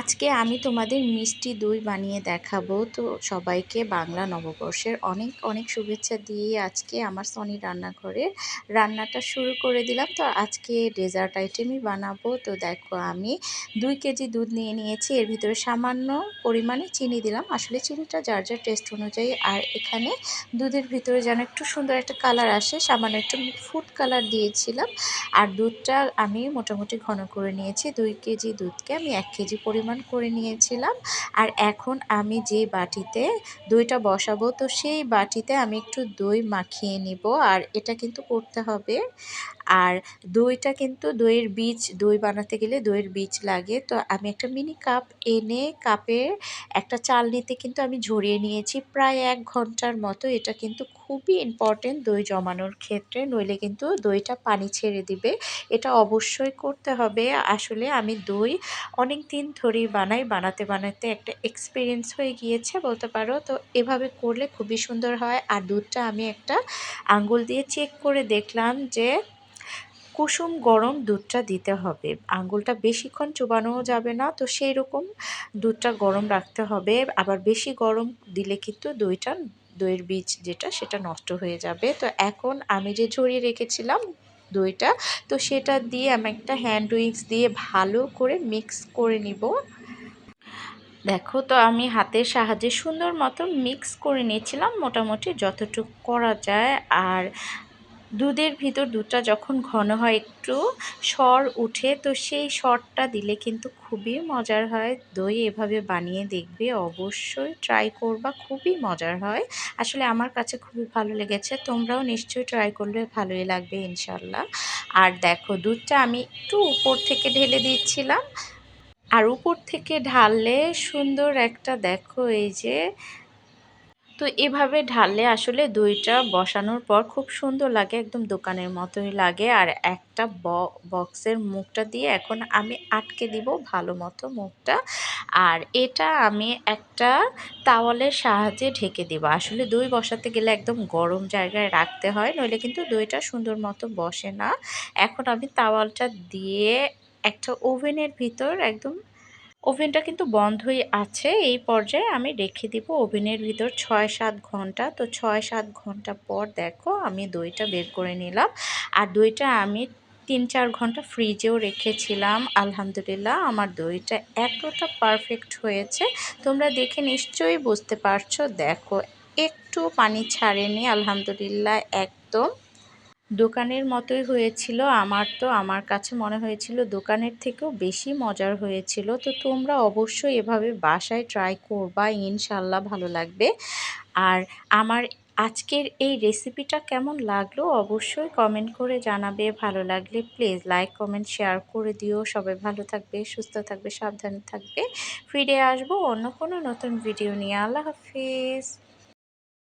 আজকে আমি তোমাদের মিষ্টি দই বানিয়ে দেখাবো। তো সবাইকে বাংলা নববর্ষের অনেক অনেক শুভেচ্ছা দিয়ে আজকে আমার সনি রান্নাঘরে রান্নাটা শুরু করে দিলাম। তো আজকে ডেজার্ট আইটেমই বানাবো। তো দেখো আমি 2 কেজি দুধ নিয়ে নিয়েছি, এর ভিতরে সামান্য পরিমাণে চিনি দিলাম। আসলে চিনিটা যার যার টেস্ট অনুযায়ী। আর এখানে দুধের ভিতরে যেন একটু সুন্দর একটা কালার আসে, সামান্য একটু ফুড কালার দিয়েছিলাম। আর দুধটা আমি মোটামুটি ঘন করে নিয়েছি। 2 কেজি দুধকে আমি 1 কেজি পরিমাণ করে নিয়েছিলাম। আর এখন আমি যে বাটিতে দইটা বসাবো, তো সেই বাটিতে আমি একটু দই মাখিয়ে নিব। আর এটা কিন্তু করতে হবে। আর দইটা কিন্তু দইয়ের বীজ, দই বানাতে গেলে দইয়ের বীজ লাগে। তো আমি একটা মিনি কাপ এনে কাপে একটা চালনিতে কিন্তু আমি ঝরিয়ে নিয়েছি প্রায় 1 ঘন্টার মতো। এটা কিন্তু খুবই ইম্পর্টেন্ট দই জমানোর ক্ষেত্রে, নইলে কিন্তু দইটা পানি ছেড়ে দিবে। এটা অবশ্যই করতে হবে। আসলে আমি দই অনেক দিন ধরেই বানাতে বানাতে একটা এক্সপিরিয়েন্স হয়ে গিয়েছে বলতে পারো। তো এভাবে করলে খুবই সুন্দর হয়। আর দুধটা আমি একটা আঙ্গুল দিয়ে চেক করে দেখলাম যে কুসুম গরম দুধটা দিতে হবে। আঙ্গুলটা বেশিক্ষণ চুবানোও যাবে না, তো সেই রকম দুধটা গরম রাখতে হবে। আবার বেশি গরম দিলে কিন্তু দইয়ের বীজ যেটা সেটা নষ্ট হয়ে যাবে। তো এখন আমি যে ঝরিয়ে রেখেছিলাম দইটা, তো সেটা দিয়ে আমি একটা হ্যান্ড উইক্স দিয়ে ভালো করে মিক্স করে নিব। দেখো, তো আমি হাতের সাহায্যে সুন্দর মতো মিক্স করে নিয়েছিলাম, মোটামুটি যতটুকু করা যায়। আর দুধের ভিতর দুধটা যখন ঘন হয়, একটু সর উঠে, তো সেই সরটা দিলে কিন্তু খুবই মজার হয়। দই এভাবে বানিয়ে দেখবে, অবশ্যই ট্রাই করবা, খুবই মজার হয়। আসলে আমার কাছে খুবই ভালো লেগেছে, তোমরাও নিশ্চয়ই ট্রাই করলে ভালোই লাগবে ইনশাল্লাহ। আর দেখো, দুধটা আমি একটু উপর থেকে ঢেলে দিচ্ছিলাম। আর উপর থেকে ঢাললে সুন্দর একটা, দেখো এই যে, তো এভাবে ঢাললে আসলে দইটা বসানোর পর খুব সুন্দর লাগে, একদম দোকানের মতোই লাগে। আর একটা বক্সের মুখটা দিয়ে এখন আমি আটকে দিব ভালো মতো মুখটা। আর এটা আমি একটা তাওয়ালের সাহায্যে ঢেকে দিব। আসলে দই বসাতে গেলে একদম গরম জায়গায় রাখতে হয়, নইলে কিন্তু দইটা সুন্দর মতো বসে না। এখন আমি তাওয়ালটা দিয়ে একটা ওভেনের ভিতর একদম, ওভেনটা কিন্তু বন্ধই আছে, এই পর্যায়ে আমি রেখে দিব ওভেনের ভিতর 6-7 ঘন্টা। তো 6-7 ঘন্টা পর দেখো আমি দইটা বের করে নিলাম। আর দইটা আমি 3-4 ঘন্টা ফ্রিজেও রেখেছিলাম। আলহামদুলিল্লাহ আমার দইটা এতটা পারফেক্ট হয়েছে, তোমরা দেখে নিশ্চয়ই বুঝতে পারছো। দেখো, একটু পানি ছাড়েনি, আলহামদুলিল্লাহ একদম দোকানের মতোই হয়েছিল। আমার কাছে মনে হয়েছিল দোকানের থেকেও বেশি মজার হয়েছিল। তো তোমরা অবশ্যই এভাবে বাসায় ট্রাই করবা, ইনশাল্লাহ ভালো লাগবে। আর আমার আজকের এই রেসিপিটা কেমন লাগলো অবশ্যই কমেন্ট করে জানাবে। ভালো লাগলে প্লিজ লাইক কমেন্ট শেয়ার করে দিও। সবাই ভালো থাকবে, সুস্থ থাকবে, সাবধানে থাকবে। ফিরে আসবো অন্য কোনো নতুন ভিডিও নিয়ে। আল্লাহ হাফিজ।